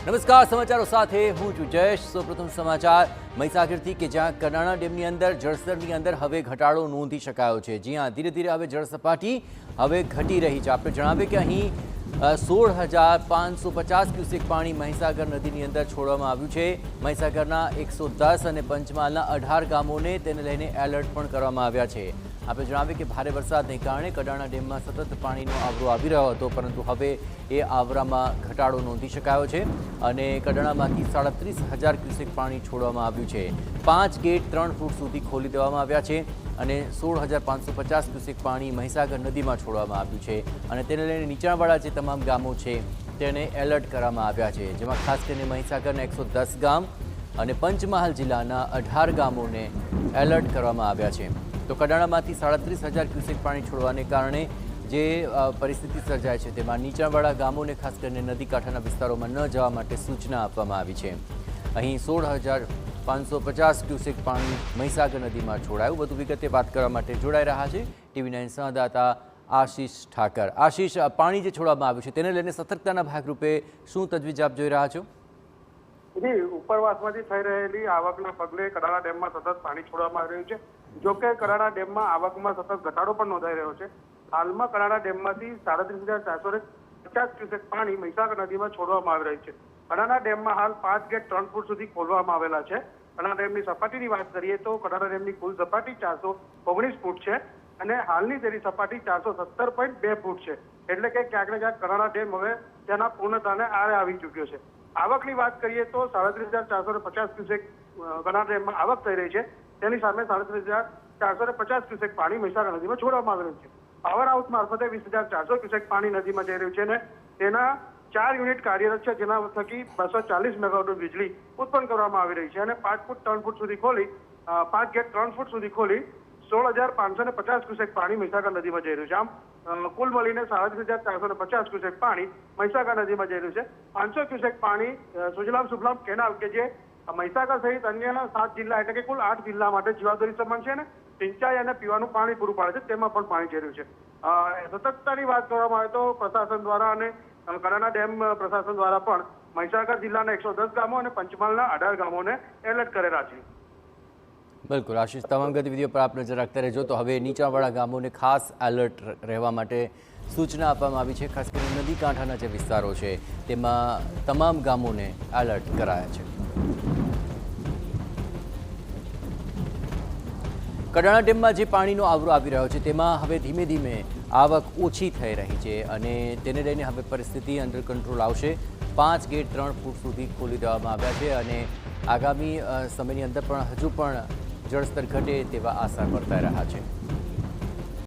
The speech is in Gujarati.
નમસ્કાર, સમાચારો સાથે હું છું જયેશ। સૌપ્રથમ સમાચાર મહીસાગરથી કે જ્યાં કડાણા ડેમની અંદર જળસ્તરની અંદર હવે ઘટાડો નોંધી શકાયો છે। જી હા, ધીરે ધીરે હવે જળ સપાટી હવે ઘટી રહી છે। આપણે જણાવીએ કે અહીં 16,550 ક્યુસેક પાણી મહીસાગર નદીની અંદર છોડવામાં આવ્યું છે। મહીસાગરના 110 અને પંચમહાલના 18 ગામોને તેને લઈને એલર્ટ પણ કરવામાં આવ્યા છે। આપણે જણાવીએ કે ભારે વરસાદને કારણે કડાણા ડેમમાં સતત પાણીનો આવરો આવી રહ્યો હતો, પરંતુ હવે એ આવરામાં ઘટાડો નોંધી શકાયો છે અને કડાણામાંથી 37,000 ક્યુસેક પાણી છોડવામાં આવ્યું છે। 5 ગેટ 3 ફૂટ સુધી ખોલી દેવામાં આવ્યા છે અને 16,550 ક્યુસેક પાણી મહીસાગર નદીમાં છોડવામાં આવ્યું છે અને તેને લઈને નીચાણવાળા જે તમામ ગામો છે તેને એલર્ટ કરવામાં આવ્યા છે, જેમાં ખાસ કરીને મહીસાગરના 110 ગામ અને પંચમહાલ જિલ્લાના 18 ગામોને એલર્ટ કરવામાં આવ્યા છે। તો કડાણામાંથી 37,000 ક્યુસેક પાણી છોડવાને કારણે જે પરિસ્થિતિ સર્જાય છે તેમાં નીચાણવાળા ગામોને ખાસ કરીને નદી કાંઠાના વિસ્તારોમાં ન જવા માટે સૂચના આપવામાં આવી છે। અહીં 16,550 ક્યુસેક પાણી મહીસાગર નદીમાં છોડાયું। વધુ વિગતે વાત કરવા માટે જોડાઈ રહ્યા છે TV9 સંવાદદાતા આશીષ ઠાકર। આશીષ, પાણી જે છોડવામાં આવ્યું છે તેને લઈને સતર્કતાના ભાગરૂપે શું તજવીજ આપ જોઈ રહ્યા છો? ઉપરવાસમાંથી થઈ રહેલી આવકના પગલે કડાણા ડેમમાં સતત પાણી છોડવામાં આવી રહ્યું છે। જો કે કડાણા ડેમમાં આવકમાં સતત ઘટાડો પણ નોંધાઈ રહ્યો છે। હાલમાં કડાણા ડેમમાંથી 37,450 ક્યુસેક પાણી મહીસાગર નદીમાં છોડવામાં આવી રહ્યું છે। કડાણા ડેમમાં હાલ 5 ગેટ 3 ફૂટ સુધી ખોલવામાં આવેલા છે। કડાણા ડેમની સપાટીની વાત કરીએ તો કડાણા ડેમની કુલ સપાટી 419 ફૂટ છે અને હાલની તેની સપાટી 417.2 ફૂટ છે, એટલે કે ક્યાંક ને ક્યાંક કડાણા ડેમ હવે તેના પૂર્ણતાને આરે આવી ચૂક્યો છે। આવકની વાત કરીએ તો 37,450 ક્યુસેક કડાણા ડેમમાં આવક થઈ રહી છે, તેની સામે 37,450 ક્યુસેક પાણી મહીસાગર નદીમાં છોડવામાં આવી રહ્યું છે। પાવર હાઉસ મારફતે 20,400 ક્યુસેક પાણી નદીમાં જઈ રહ્યું છે અને તેના 4 યુનિટ કાર્યરત છે, જેના થકી 240 મેગાવોટ વીજળી ઉત્પન્ન કરવામાં આવી રહી છે અને 5 ફૂટ 3 ફૂટ સુધી ખોલી 5 ગેટ 3 ફૂટ સુધી ખોલી 16,550 ક્યુસેક પાણી મહીસાગર નદીમાં જઈ રહ્યું છે। આમ કુલ મળીને 37,450 ક્યુસેક પાણી મહીસાગર નદીમાં જઈ રહ્યું છે। 500 ક્યુસેક પાણી સુજલામ સુફલામ કેનાલ કે જે મહીસાગર સહિત અન્ય 7 જિલ્લા એટલે કે કુલ 8 જિલ્લા માટે જીવાદોરી સમાન છે અને સિંચાઈ અને પીવાનું પાણી પૂરું પાડે છે, તેમાં પણ પાણી જઈ રહ્યું છે। સતર્કતાની વાત કરવામાં આવે તો પ્રશાસન દ્વારા અને કડાણા ડેમ પ્રશાસન દ્વારા પણ મહીસાગર જિલ્લાના 110 ગામો અને પંચમહાલના 18 ગામોને એલર્ટ કરેલા છે। બિલકુલ આશીષ, તમામ ગતિવિધિઓ પર આપ નજર રાખતા રહેજો। તો હવે નીચાણવાળા ગામોને ખાસ એલર્ટ રહેવા માટે સૂચના આપવામાં આવી છે। ખાસ કરીને નદી કાંઠાના જે વિસ્તારો છે તેમાં તમામ ગામોને એલર્ટ કરાયા છે। કડાણા ડેમમાં જે પાણીનો આવરો આવી રહ્યો છે તેમાં હવે ધીમે ધીમે આવક ઓછી થઈ રહી છે અને તેને લઈને હવે પરિસ્થિતિ અંડર કંટ્રોલ આવશે। 5 ગેટ 3 ફૂટ સુધી ખોલી દેવામાં આવ્યા છે અને આગામી સમયની અંદર પણ હજુ પણ જળસ્તર ઘટે તેવા આસાર વર્તાઈ રહ્યા છે।